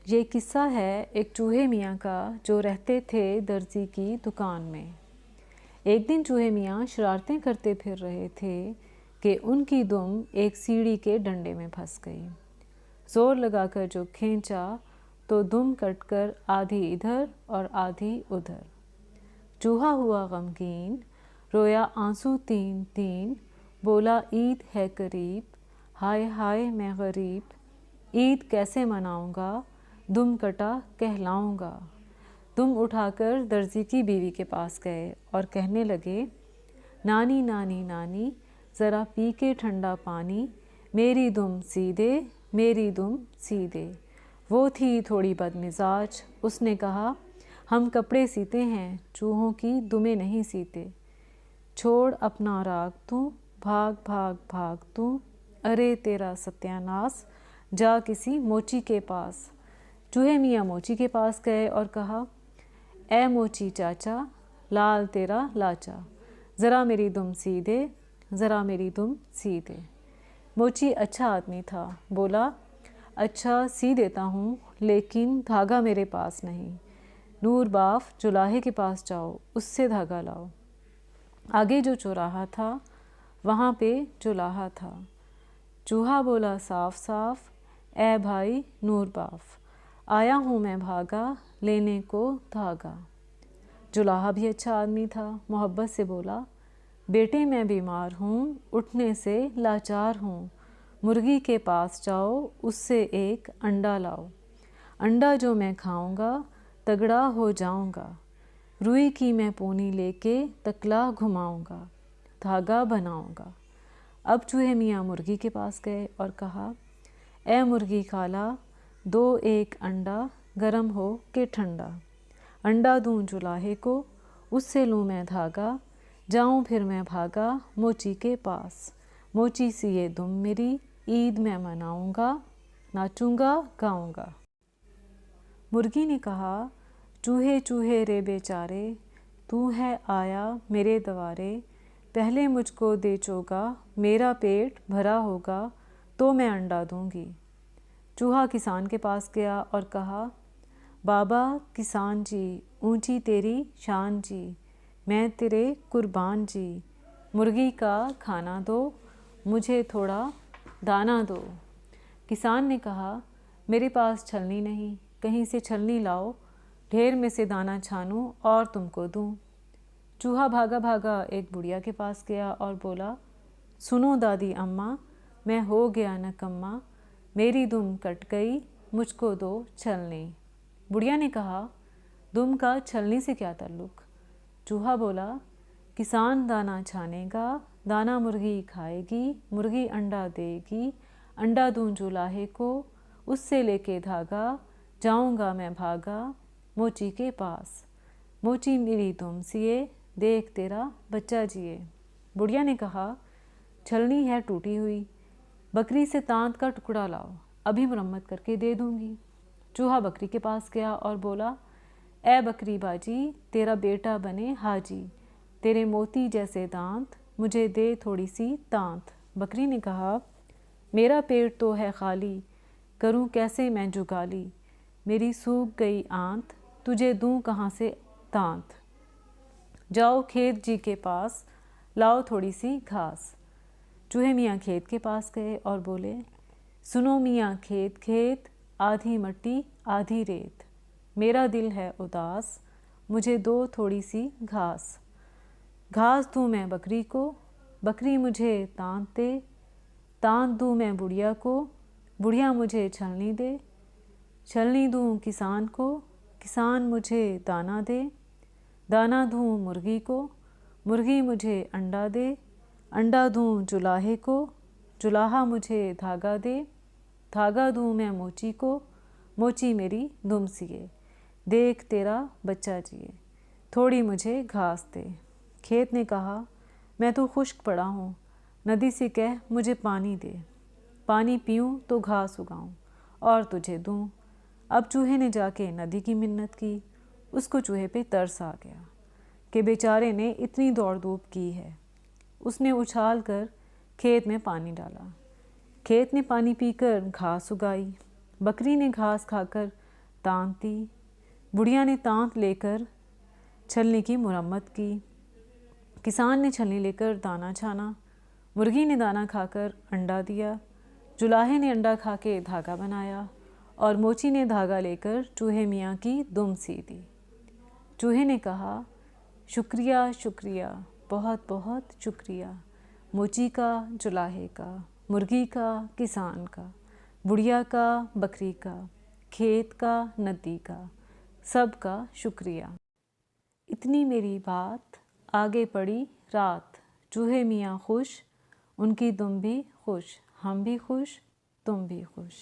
ये किस्सा है एक चूहे मियाँ का जो रहते थे दर्जी की दुकान में। एक दिन चूहे मियाँ शरारतें करते फिर रहे थे कि उनकी दुम एक सीढ़ी के डंडे में फंस गई। जोर लगाकर जो खींचा तो दुम कटकर आधी इधर और आधी उधर। चूहा हुआ गमगीन, रोया आंसू तीन तीन, बोला ईद है करीब, हाय हाय मैं गरीब, ईद कैसे मनाऊंगा, दुम कटा कहलाऊंगा। दुम उठाकर दर्जी की बीवी के पास गए और कहने लगे, नानी नानी नानी ज़रा पी के ठंडा पानी, मेरी दुम सी दे, मेरी दुम सी दे। वो थी थोड़ी बदमिजाज, उसने कहा, हम कपड़े सीते हैं, चूहों की दुमें नहीं सीते। छोड़ अपना राग तू, भाग भाग भाग तू, अरे तेरा सत्यानाश, जा किसी मोची के पास। चूहे मियाँ मोची के पास गए और कहा, ए मोची चाचा, लाल तेरा लाचा, ज़रा मेरी दुम सी दे, ज़रा मेरी दुम सी दे। मोची अच्छा आदमी था, बोला, अच्छा सी देता हूँ, लेकिन धागा मेरे पास नहीं। नूर बाफ जुलाहे के पास जाओ, उससे धागा लाओ। आगे जो चौराहा था वहाँ पे जुलाहा था। चूहा बोला साफ साफ, ए भाई नूर बाफ, आया हूँ मैं भागा, लेने को धागा। जुलाहा भी अच्छा आदमी था, मोहब्बत से बोला, बेटे मैं बीमार हूँ, उठने से लाचार हूँ, मुर्गी के पास जाओ, उससे एक अंडा लाओ। अंडा जो मैं खाऊंगा तगड़ा हो जाऊंगा, रुई की मैं पोनी लेके तकला घुमाऊंगा, धागा बनाऊंगा। अब चूहे मियाँ मुर्गी के पास गए और कहा, ए मुर्गी खाला, दो एक अंडा, गरम हो के ठंडा। अंडा दूँ जुलाहे को, उससे लूँ मैं धागा, जाऊँ फिर मैं भागा मोची के पास। मोची सिए दुम मेरी, ईद मैं मनाऊंगा, नाचूंगा गाऊंगा। मुर्गी ने कहा, चूहे चूहे रे बेचारे, तू है आया मेरे द्वारे, पहले मुझको दे चोगा, मेरा पेट भरा होगा तो मैं अंडा दूंगी। चूहा किसान के पास गया और कहा, बाबा किसान जी, ऊंची तेरी शान जी, मैं तेरे कुर्बान जी, मुर्गी का खाना दो, मुझे थोड़ा दाना दो। किसान ने कहा, मेरे पास छलनी नहीं, कहीं से छलनी लाओ, ढेर में से दाना छानूं और तुमको दूं। चूहा भागा भागा एक बुढ़िया के पास गया और बोला, सुनो दादी अम्मा, मैं हो गया नकम्मा, मेरी दुम कट गई, मुझको दो छलनी। बुढ़िया ने कहा, दुम का छलनी से क्या ताल्लुक। चूहा बोला, किसान दाना छानेगा, दाना मुर्गी खाएगी, मुर्गी अंडा देगी, अंडा दूं जुलाहे को, उससे लेके धागा, जाऊंगा मैं भागा मोची के पास। मोची मेरी दुम सिए, देख तेरा बच्चा जिए। बुढ़िया ने कहा, छलनी है टूटी हुई, बकरी से तांत का टुकड़ा लाओ, अभी मरम्मत करके दे दूंगी। चूहा बकरी के पास गया और बोला, ए बकरी बाजी, तेरा बेटा बने हाजी, तेरे मोती जैसे दांत, मुझे दे थोड़ी सी तांत। बकरी ने कहा, मेरा पेट तो है खाली, करूं कैसे मैं जुगाली, मेरी सूख गई आंत, तुझे दूं कहाँ से तांत। जाओ खेत जी के पास, लाओ थोड़ी सी घास। चूहे मियाँ खेत के पास गए और बोले, सुनो मियाँ खेत खेत, आधी मट्टी आधी रेत, मेरा दिल है उदास, मुझे दो थोड़ी सी घास। घास दूँ मैं बकरी को, बकरी मुझे तांत दे, तांत दूँ मैं बुढ़िया को, बुढ़िया मुझे छलनी दे, छलनी दूँ किसान को, किसान मुझे दाना दे, दाना दूँ मुर्गी को, मुर्गी मुझे अंडा दे, अंडा दूँ जुलाहे को, जुलाहा मुझे धागा दे, धागा दूँ मैं मोची को, मोची मेरी दुम सिए, देख तेरा बच्चा जिए, थोड़ी मुझे घास दे। खेत ने कहा, मैं तो खुश्क पड़ा हूँ, नदी से कह मुझे पानी दे, पानी पीऊँ तो घास उगाऊँ और तुझे दूँ। अब चूहे ने जाके नदी की मिन्नत की। उसको चूहे पे तरस आ गया कि बेचारे ने इतनी दौड़ धूप की है। उसने उछाल कर खेत में पानी डाला। खेत ने पानी पीकर घास उगाई। बकरी ने घास खाकर तांत दी। बुढ़िया ने तांत लेकर छलनी की मुरम्मत की। किसान ने छलनी लेकर दाना छाना। मुर्गी ने दाना खाकर अंडा दिया। जुलाहे ने अंडा खा के धागा बनाया और मोची ने धागा लेकर चूहे मियाँ की दुम सी दी। चूहे ने कहा, शुक्रिया शुक्रिया, बहुत बहुत शुक्रिया, मोची का, जुलाहे का, मुर्गी का, किसान का, बुढ़िया का, बकरी का, खेत का, नदी का, सब का शुक्रिया। इतनी मेरी बात, आगे पड़ी रात। चूहे मियाँ खुश, उनकी दुम भी खुश, हम भी खुश, तुम भी खुश।